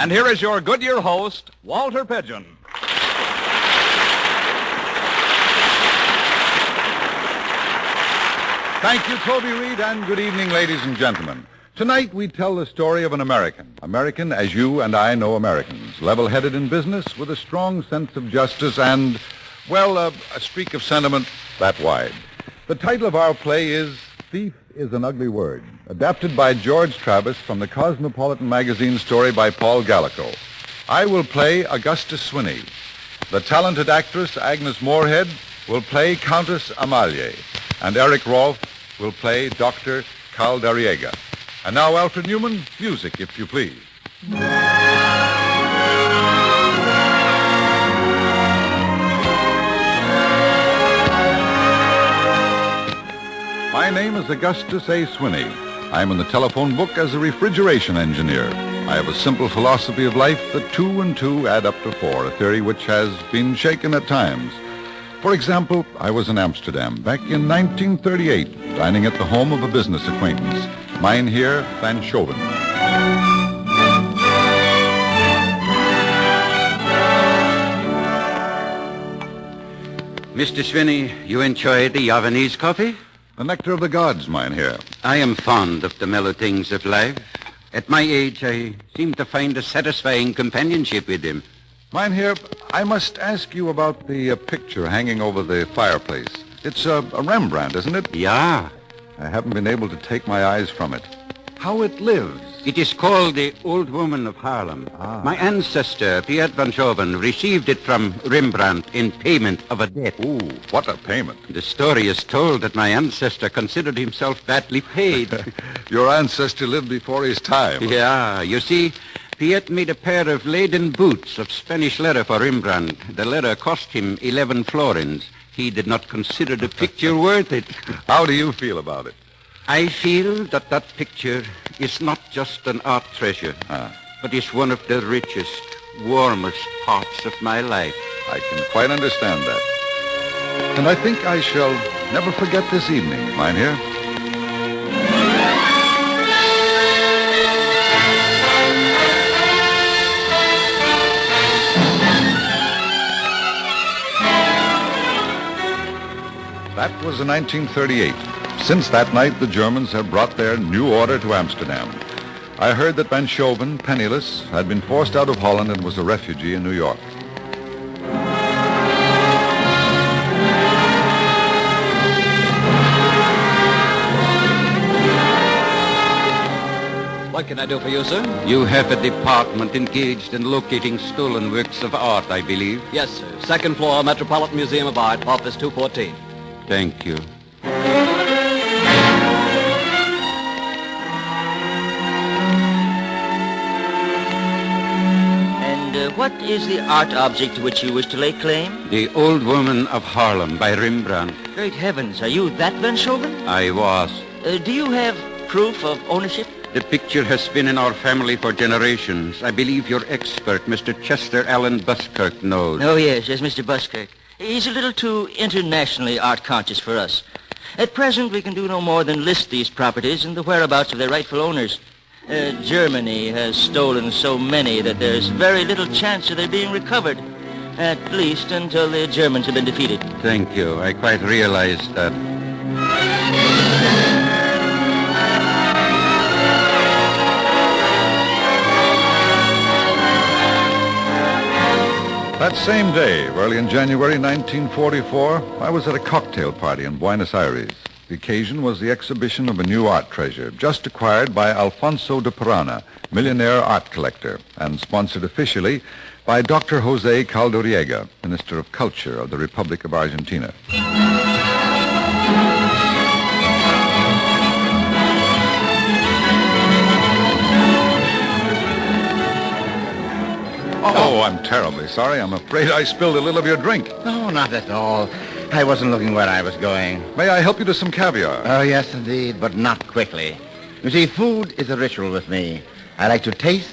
And here is your Goodyear host, Walter Pidgeon. Thank you, Toby Reed, and good evening, ladies and gentlemen. Tonight we tell the story of an American as you and I know Americans, level-headed in business with a strong sense of justice and, well, a streak of sentiment that wide. The title of our play is Thief is an Ugly Word, adapted by George Travis from the Cosmopolitan magazine story by Paul Gallico. I will play Augustus Swinney. The talented actress Agnes Moorehead will play Countess Amalie, and Eric Rolfe will play Dr. Caldariega. And now, Alfred Newman, music, if you please. My name is Augustus A. Swinney. I'm in the telephone book as a refrigeration engineer. I have a simple philosophy of life that 2 and 2 add up to 4, a theory which has been shaken at times. For example, I was in Amsterdam back in 1938, dining at the home of a business acquaintance, Mynheer Van Schoven. Mr. Swinney, you enjoy the Javanese coffee? The nectar of the gods, Mynheer. I am fond of the mellow things of life. At my age, I seem to find a satisfying companionship with him. Mynheer, I must ask you about the picture hanging over the fireplace. It's a Rembrandt, isn't it? Yeah. I haven't been able to take my eyes from it. How it lives. It is called The Old Woman of Haarlem. My ancestor, Piet van Schoven, received it from Rembrandt in payment of a debt. Ooh, what a payment. The story is told that my ancestor considered himself badly paid. Your ancestor lived before his time. Yeah, you see, Piet made a pair of leaden boots of Spanish leather for Rembrandt. The leather cost him 11 florins. He did not consider the picture worth it. How do you feel about it? I feel that that picture is not just an art treasure, but is one of the richest, warmest parts of my life. I can quite understand that. And I think I shall never forget this evening, Mynheer. That was in 1938. Since that night, the Germans have brought their new order to Amsterdam. I heard that Van Schoven, penniless, had been forced out of Holland and was a refugee in New York. What can I do for you, sir? You have a department engaged in locating stolen works of art, I believe. Yes, sir. Second floor, Metropolitan Museum of Art, office 214. Thank you. What is the art object to which you wish to lay claim? The Old Woman of Haarlem by Rembrandt. Great heavens, are you that Van Schoven? I was. Do you have proof of ownership? The picture has been in our family for generations. I believe your expert, Mr. Chester Allen Buskirk, knows. Oh, yes, Mr. Buskirk. He's a little too internationally art-conscious for us. At present, we can do no more than list these properties and the whereabouts of their rightful owners. Germany has stolen so many that there's very little chance of their being recovered, at least until the Germans have been defeated. Thank you. I quite realize that. That same day, early in January 1944, I was at a cocktail party in Buenos Aires. The occasion was the exhibition of a new art treasure, just acquired by Alfonso de Parana, millionaire art collector, and sponsored officially by Dr. Jose Caldariega, Minister of Culture of the Republic of Argentina. Oh, I'm terribly sorry. I'm afraid I spilled a little of your drink. No, not at all. I wasn't looking where I was going. May I help you to some caviar? Oh, yes, indeed, but not quickly. You see, food is a ritual with me. I like to taste,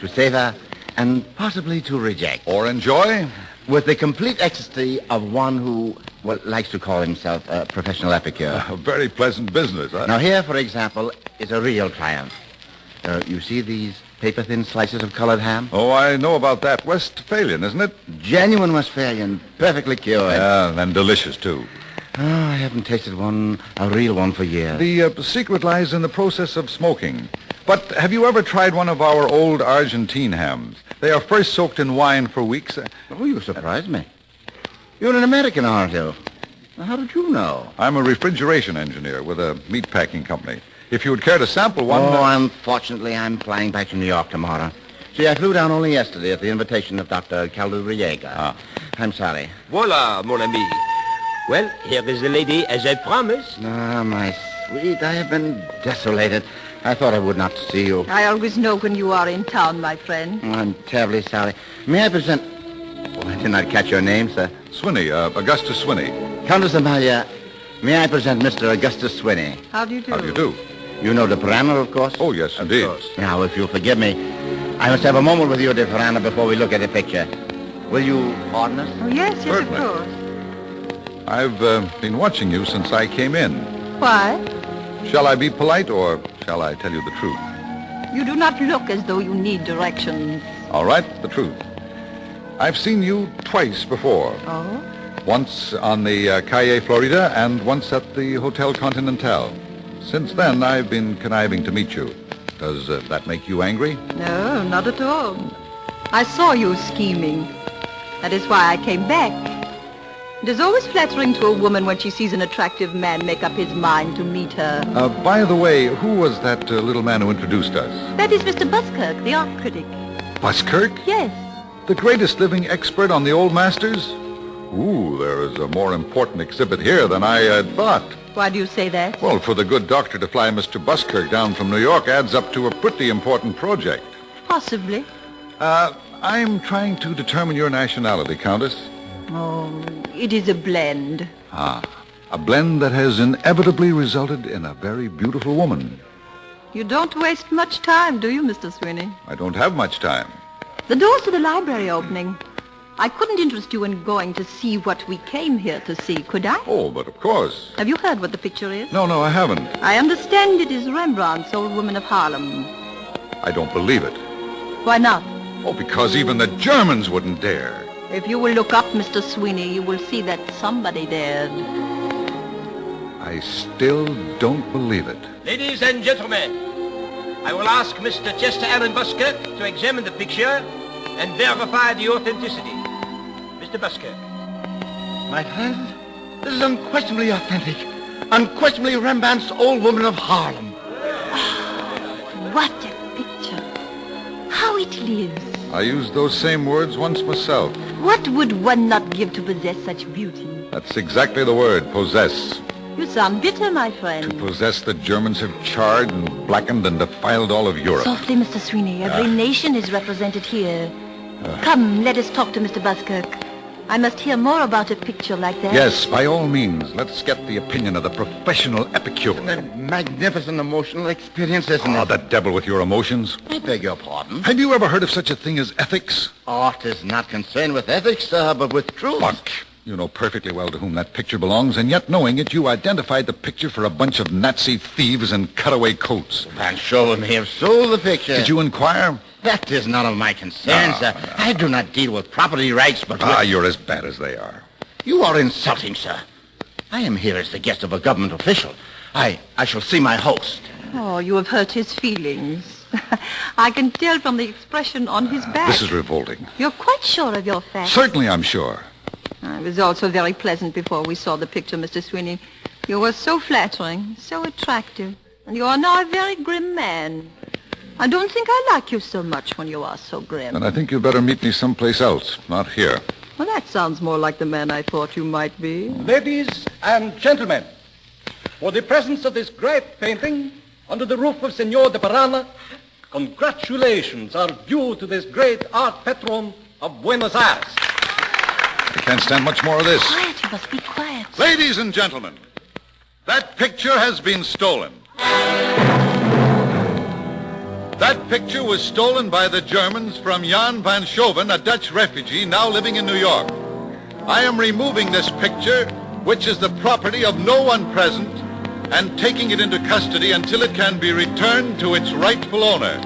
to savor, and possibly to reject. Or enjoy? With the complete ecstasy of one who, well, likes to call himself a professional epicure. A very pleasant business, huh? Now, here, for example, is a real triumph. You see these paper-thin slices of colored ham? Oh, I know about that. Westphalian, isn't it? Genuine Westphalian, perfectly cured. Yeah, and delicious, too. Oh, I haven't tasted one, a real one, for years. The secret lies in the process of smoking. But have you ever tried one of our old Argentine hams? They are first soaked in wine for weeks. Oh, you surprised me. You're an American, aren't you? How did you know? I'm a refrigeration engineer with a meatpacking company. If you would care to sample one... Unfortunately, I'm flying back to New York tomorrow. See, I flew down only yesterday at the invitation of Dr. Calduriega. Ah. I'm sorry. Voila, mon ami. Well, here is the lady as I promised. Ah, my sweet, I have been desolated. I thought I would not see you. I always know when you are in town, my friend. Oh, I'm terribly sorry. May I present... Oh, I did not catch your name, sir. Swinney, Augustus Swinney. Countess Amalia, may I present Mr. Augustus Swinney? How do you do? How do you do? You know de Ferrano, of course? Oh, yes, indeed. Now, if you'll forgive me, I must have a moment with you, de Ferrano, before we look at the picture. Will you pardon us? Oh, yes, Certainly. of course. I've been watching you since I came in. Why? Shall I be polite or shall I tell you the truth? You do not look as though you need directions. All right, the truth. I've seen you twice before. Oh? Once on the Calle Florida and once at the Hotel Continental. Since then, I've been conniving to meet you. Does that make you angry? No, not at all. I saw you scheming. That is why I came back. It is always flattering to a woman when she sees an attractive man make up his mind to meet her. By the way, who was that little man who introduced us? That is Mr. Buskirk, the art critic. Buskirk? Yes. The greatest living expert on the old masters? Ooh, there is a more important exhibit here than I had thought. Why do you say that? Well, for the good doctor to fly Mr. Buskirk down from New York adds up to a pretty important project. Possibly. I'm trying to determine your nationality, Countess. Oh, it is a blend. Ah, a blend that has inevitably resulted in a very beautiful woman. You don't waste much time, do you, Mr. Swinney? I don't have much time. The doors to the library are opening. I couldn't interest you in going to see what we came here to see, could I? Oh, but of course. Have you heard what the picture is? No, I haven't. I understand it is Rembrandt's Old Woman of Harlem. I don't believe it. Why not? Oh, because even the Germans wouldn't dare. If you will look up, Mr. Swinney, you will see that somebody dared. I still don't believe it. Ladies and gentlemen, I will ask Mr. Chester Allen Buskirk to examine the picture and verify the authenticity. Mr. Buskirk. My friend, this is unquestionably authentic. Unquestionably Rembrandt's Old Woman of Harlem. What a picture. How it lives. I used those same words once myself. What would one not give to possess such beauty? That's exactly the word, possess. You sound bitter, my friend. To possess the Germans have charred and blackened and defiled all of Europe. Softly, Mr. Swinney. Every nation is represented here. Come, let us talk to Mr. Buskirk. I must hear more about a picture like that. Yes, by all means. Let's get the opinion of the professional epicure. A magnificent emotional experience, isn't Oh, it? the devil with your emotions. I beg your pardon. Have you ever heard of such a thing as ethics? Art is not concerned with ethics, sir, but with truth. But you know perfectly well to whom that picture belongs, and yet knowing it, you identified the picture for a bunch of Nazi thieves in cutaway coats. Van Schoven may have sold the picture. Did you inquire? That is none of my concern, No, sir. no. I do not deal with property rights, but with... You're as bad as they are. You are insulting, sir. I am here as the guest of a government official. I shall see my host. Oh, you have hurt his feelings. I can tell from the expression on his back. This is revolting. You're quite sure of your facts? Certainly, I'm sure. It was also very pleasant before we saw the picture, Mr. Swinney. You were so flattering, so attractive. And you are now a very grim man. I don't think I like you so much when you are so grim. Then I think you'd better meet me someplace else, not here. Well, that sounds more like the man I thought you might be. Ladies and gentlemen, for the presence of this great painting under the roof of Senor de Parana, congratulations are due to this great art patron of Buenos Aires. I can't stand much more of this. Quiet, you must be quiet. Ladies and gentlemen, that picture has been stolen. That picture was stolen by the Germans from Jan van Schoven, a Dutch refugee now living in New York. I am removing this picture, which is the property of no one present, and taking it into custody until it can be returned to its rightful owner.